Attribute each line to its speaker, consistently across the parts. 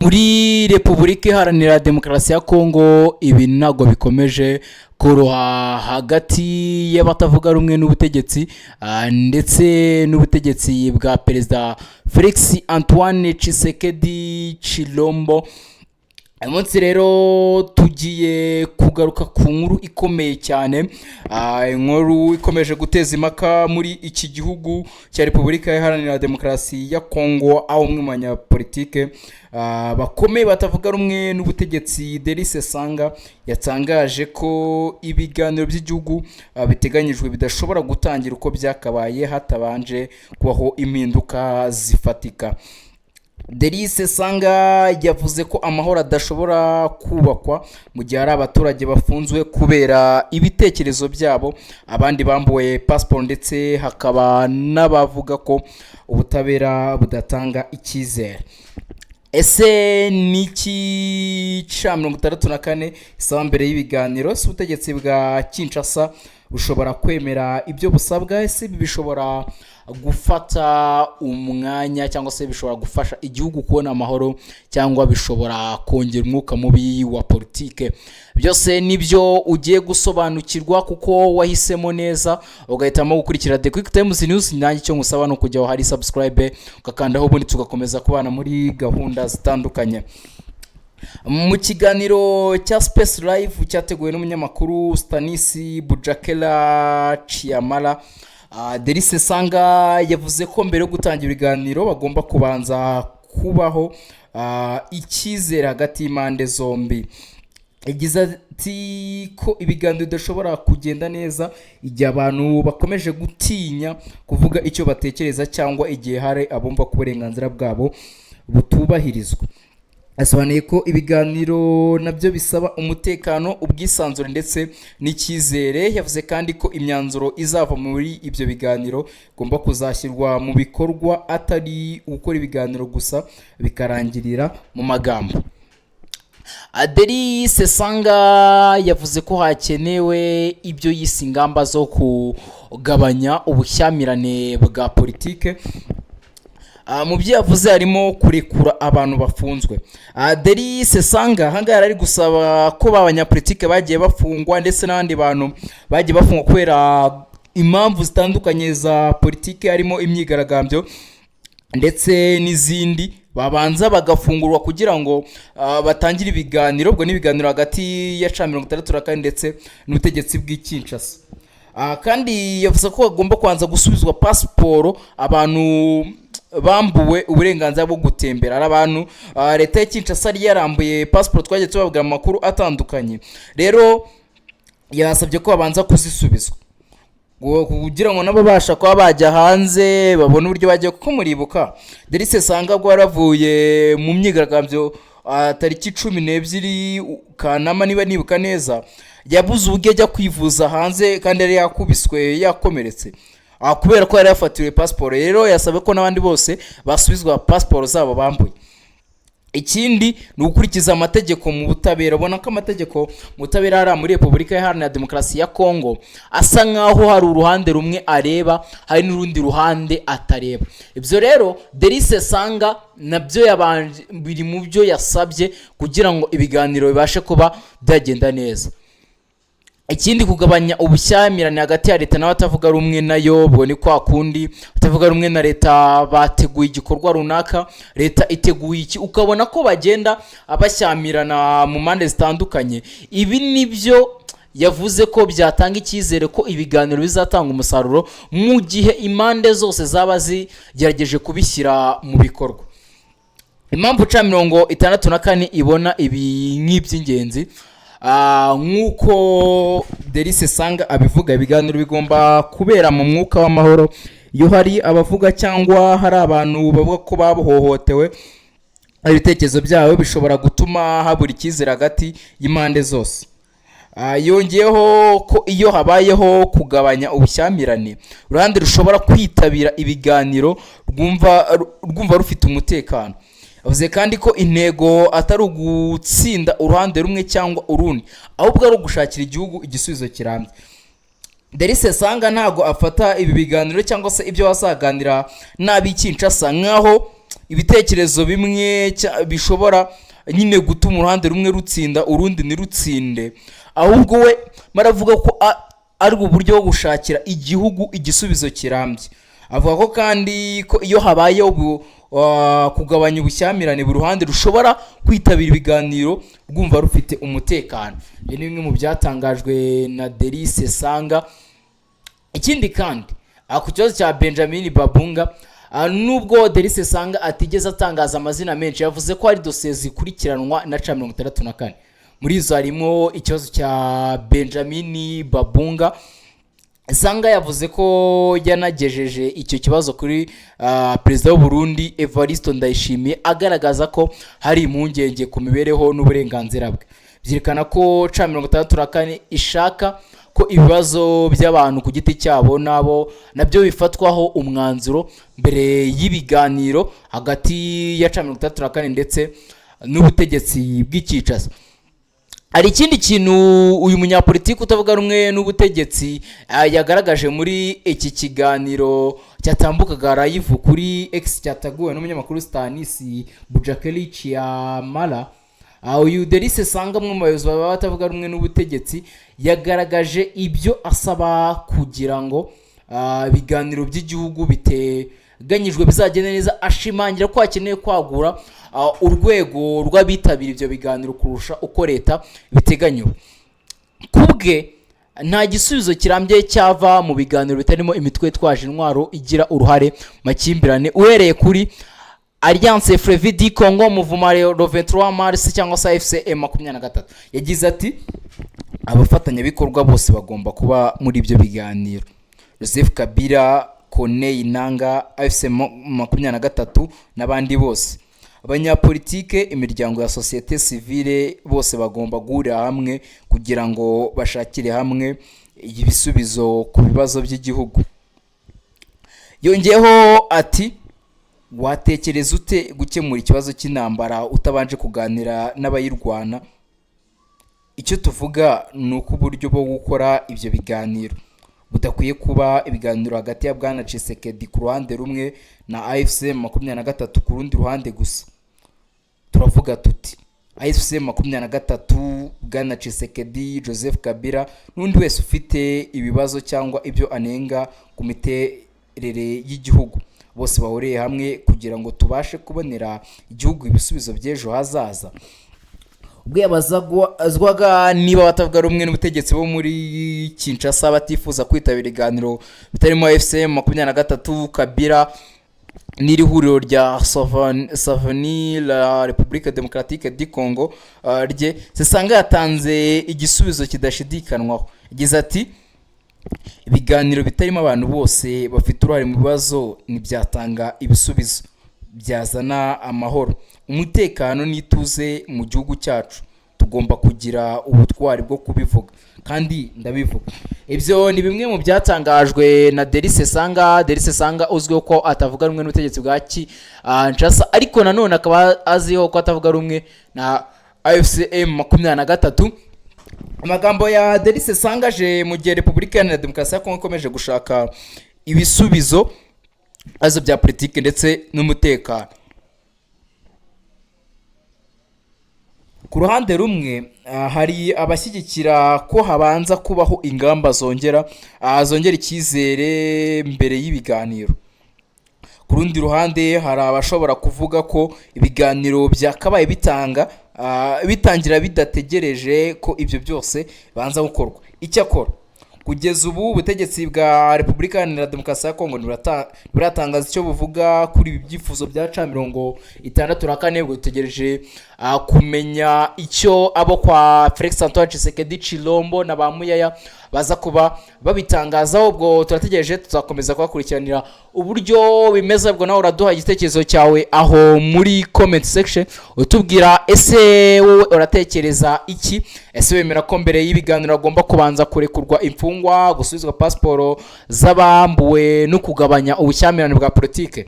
Speaker 1: Muri Repubulika Iharanira Demokarasi ya Kongo ibintu ntabwo bikomeje koroha hagati y'abatavuga rumwe n'ubutegetsi ndetse n'ubutegetsi bwa Perezida Felix Antoine Tshisekedi Tshilombo. Uyu munsi rero tugiye kugaruka ku nkuru ikomeye cyane, inkuru ikomeje guteza impaka muri iki gihugu cya Repubulika Iharanira Demokarasi ya Kongo, aho umwe mu banyapolitike bakomeye batavuga rumwe n'ubutegetsi Delice Sanga yatangaje ko ibiganiro by'igihugu biteganyijwe bidashobora gutangira uko byakabaye hatabanje kubaho impinduka zifatika. Delice Sanga yavuze ko amahoro adashobora kubakwa mu gihe hari abaturage bafunzwe kubera ibitekerezo byabo, abandi bambuwe passport ndetse hakaba n'abavuga ko ubutabera budatanga icyizere. Ese niki ca 64 isaba mbere y'ibiganiro? Si ubutegetsi bwa Kinshasa bushobora kwemera ibyo busabwa? Ese bishobora gufata umwanya cyangwa se bishobora gufasha igihugu kubona amahoro cyangwa bishobora kongera umwuka mubi wa politike? Byose nibyo ugiye gusobanukirwa kuko wahisemo neza ugahitamo gukurikira The Quick Times News. Nanjye cyo ngusaba no kujya hari subscribe ugakandaho ubundi tugakomeza kubana muri gahunda zitandukanye. Mu kiganiro cya Space Live cyateguwe n'umunyamakuru Stanisi Bujakela Chiamala, Delice Sanga yavuze ko mbere yo gutangira ibiganiro bagomba kubanza kubaho icyizere hagati y'impande zombi. Yagize ati ko ibiganiro bidashobora kugenda neza igihe abantu bakomeje gutinya kuvuga icyo batekereza cyangwa igihe hari abumva ko uburenganzira bwabo butubahirizwa. Asobanuye ko ibiganiro nabyo bisaba umutekano, ubwisanzure ndetse n'icyizere. Yavuze kandi ko imyanzuro izava muri ibyo biganiro igomba kuzashyirwa mu bikorwa, atari gukora ibiganiro gusa bikarangirira mu magambo. Delice Sanga yavuze ko hakenewe ibyo yise ingamba zo kugabanya ubushyamirane bwa politike. Mu byo yavuze harimo kurekura abantu bafunzwe. Delice Sanga ahangaha ari gusaba ko abanyapolitike bagiye bafungwa ndetse n'abandi bantu bagiye bafungwa kubera impamvu zitandukanye za politike, harimo imyigaragambyo ndetse n'izindi, babanza bagafungurwa kugira ngo batangire ibiganiro. Ubwo n'ibiganiro hagati ya 64 ndetse n'ubutegetsi bw'Kinshasa. Kandi yavuze ko bagomba kwanza gusubizwa pasiporo abantu bambuwe uburenganzira bwo gutembera. Ari abantu leta ya Kinshasa yari yarambuye passport, twagiye tubabwira amakuru atandukanye. Rero yasabye ko babanza kuzisubizwa kugira ngo nabo basha kuba bajya hanze babone uburyo bagiye, kuko muribuka Delice Sanga bwo yaravuye mu myigaragambyo tariki 12 Kanama niba nibuka neza, yabuze uburyo ajya kwivuza hanze kandi yari yakubiswe yakomeretse kubera ko yari yafatiwe passport. Rero yasabe ko n'abandi bose basubizwa passport zabo bambuye. Ikindi ni ukurikiza amategeko mu butabera. Ubona ko amategeko mu butabera ari muri Repubulika Iharanira Demokarasi ya Kongo asa nkaho hari uruhande rumwe areba, hari n'urundi ruhande atareba. Ibyo rero Delice Sanga nabyo yabanje biri mu byo yasabye kugira ngo ibiganiro bibashe kuba byagenda neza. Ikindi kugabanya ubushyamirane hagati ya leta n'abatavuga rumwe nayo. Ubwo ni kwa kundi batavuga rumwe na leta bateguye igikorwa runaka, leta iteguye iki, ukabona ko bagenda abashyamirana mu mpande zitandukanye. Ibi nibyo yavuze ko byatanga icyizere ko ibiganiro bizatanga umusaruro mu gihe impande zose zaba zigerageje kubishyira mu bikorwa. Impamvu 64 ibona ibi nk'iby'ingenzi, nk'uko Delice Sanga abivuga, ibiganiro bigomba kubera mu mwuka w'amahoro. Iyo hari abavuga cyangwa hari abantu bavuga ko bahohotewe, ibitekerezo byabo bishobora gutuma habura icyizere hagati y'impande zose. Yongeyeho ko iyo habayeho kugabanya ubushyamirane, uruhande rushobora kwitabira ibiganiro rwumva rufite umutekano. Avuze kandi ko intego atari ugutsinda uruhande rumwe cyangwa urundi, ahubwo ari ugushakira igihugu igisubizo kirambye. Delice Sanga ntago afata ibi biganiro cyangwa se ibyo bazaganira n'ab'i Kinshasa nkaho ibitekerezo bimwe bishobora nyine gutuma uruhande rumwe rutsinda urundi ntirutsinde, ahubwo we maravuga ko ari uburyo bwo gushakira igihugu igisubizo kirambye. Avuga ko kandi ko iyo habayeho kugabanya ubushyamirane buri ruhande rushobora kwitabira ibiganiro rwumva rufite umutekano. Ni bimwe mu byatangajwe na Delice Sanga. Ikindi kandi ku kibazo cya Benjamin Babunga, nubwo Delice Sanga atigeze atangaza amazina menshi, yavuze ko hari dosiye zikurikiranwa na C64. Muri izo harimo ikibazo cya Benjamin Babunga. Sanga yavuze ko yanagejeje icyo kibazo kuri perezida w'u Burundi Evariste Ndayishimiye, agaragaza ko hari impungenge ku mibereho n'uburenganzira bwe. Byerekana ko C64 ishaka ko ibibazo by'abantu ku giti cyabo nabyo bifatwaho umwanzuro mbere y'ibiganiro hagati ya C64 ndetse n'ubutegetsi bw'icyicazo. Hari ikindi kintu uyu munyapolitiki utavuga rumwe n'ubutegetsi yagaragaje muri iki kiganiro cyatambukaga live kuri X cyataguwe n'umunyamakuru Stanis Bujakelic ya Mala. Uyu Delice Sanga, umwe mu bayobozi batavuga rumwe n'ubutegetsi, yagaragaje ibyo asaba kugira ngo ibiganiro by'igihugu biteganyijwe bizagenda neza, ashimangira ko hakeneye kwagura urwego rw'abitabira ibyo biganiro kurusha uko leta biteganywa. Kubwe nta gisubizo kirambye cyava mu biganiro bitarimo imitwe itwaje intwaro igira uruhare makimbirane, uhereye kuri Alliance Fleuve du Congo, Mouvement le 23 Mars cyangwa se FCM23. Yagize ati abafatanyabikorwa bose bagomba kuba muri ibyo biganiro. Joseph Kabila, Corneille Nangaa, FCM23 n'abandi bose. Abanyapolitike, imiryango ya societe civile bose bagomba guhurira hamwe kugira ngo bashakire hamwe ibisubizo ku bibazo by'igihugu. Yongeyeho ati watekereza ute gukemura ikibazo cy'intambara utabanje kuganira n'abayirwana? Icyo tuvuga ni uko uburyo bwo gukora ibyo biganiro budakwiye kuba ibiganiro hagati ya Bwana Tshisekedi ku ruhande rumwe na AFC23 ku rundi ruhande gusa. Turavuga tuti AFC23, Bwana Tshisekedi, Joseph Kabila n'undi wese ufite ibibazo cyangwa ibyo anenga ku miterere y'igihugu, bose bahuriye hamwe kugira ngo tubashe kubonera igihugu ibisubizo by'ejo hazaza. Ubwo yabazwaga niba batavuga rumwe n'ubutegetsi bo muri Kinshasa batifuza kwitabira ibiganiro bitarimo FCM23, Kabila n'iri huriro rya Souvenir la République démocratique du Congo rye, Sanga yatanze igisubizo kidashidikanwaho. Yagize ati ibiganiro bitarimo abantu bose bafite uruhare mu bibazo ntibyatanga ibisubizo byazana amahoro, umutekano n'ituze mu gihugu cyacu. Tugomba kugira ubutwari bwo kubivuga kandi ndabivuga. Ibyo ni bimwe mu byatangajwe na Delice Sanga. Delice Sanga uzwiho ko atavuga rumwe n'ubutegetsi bwa Kinshasa, ariko nanone akaba aziho ko atavuga rumwe na AFCM23. Amagambo ya Delice Sanga aje mu gihe Repubulika Iharanira Demokarasi ya Kongo ikomeje gushaka ibisubizo azo bya politiki ndetse n'umutekano. Ku ruhande rumwe hari abashyigikira ko habanza kubaho ingamba zongera icyizere mbere y'ibiganiro. Ku rundi ruhande hari abashobora kuvuga ko ibiganiro byakabaye bitangira bidategereje ko ibyo byose banza gukorwa. Icyakora kugeza ubu ubutegetsi bwa Repubulika Iharanira Demokarasi ya Kongo buratangaza icyo buvuga kuri ibi byifuzo bya C64. Butegereje kumenya icyo abo kwa Felix Antoine Tshisekedi Chilombo na ba Muyaya baza kuba babitangazaho. Ubwo turategereje, tuzakomeza kubakurikiranira uburyo bimeze. Ubwo nawe uraduha igitekerezo cyawe aho muri comment section utubwira ese wowe uratekereza iki? Ese wemera ko mbere y'ibiganiro agomba kubanza kurekurwa imfungwa, gusubizwa pasiporo z'abambuwe no kugabanya ubushyamirane bwa politike,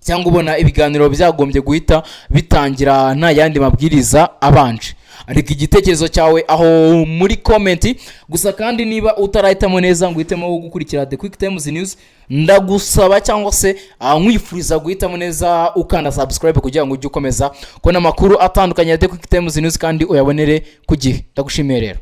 Speaker 1: cyangwa ubona ibiganiro byagombye guhita bitangira nta yandi mabwiriza abanje? ariko igitekerezo cyawe aho muri comment. Gusa kandi niba utarahitamo neza ngo uhitemo gukurikira The Quick Times News, ndagusaba cyangwa se nkwifuriza guhitamo neza ukanda subscribe kugira ngo ujye ukomeza kubona amakuru atandukanye ya The Quick Times News kandi uyabonere ku gihe. Ndagushimiye rero.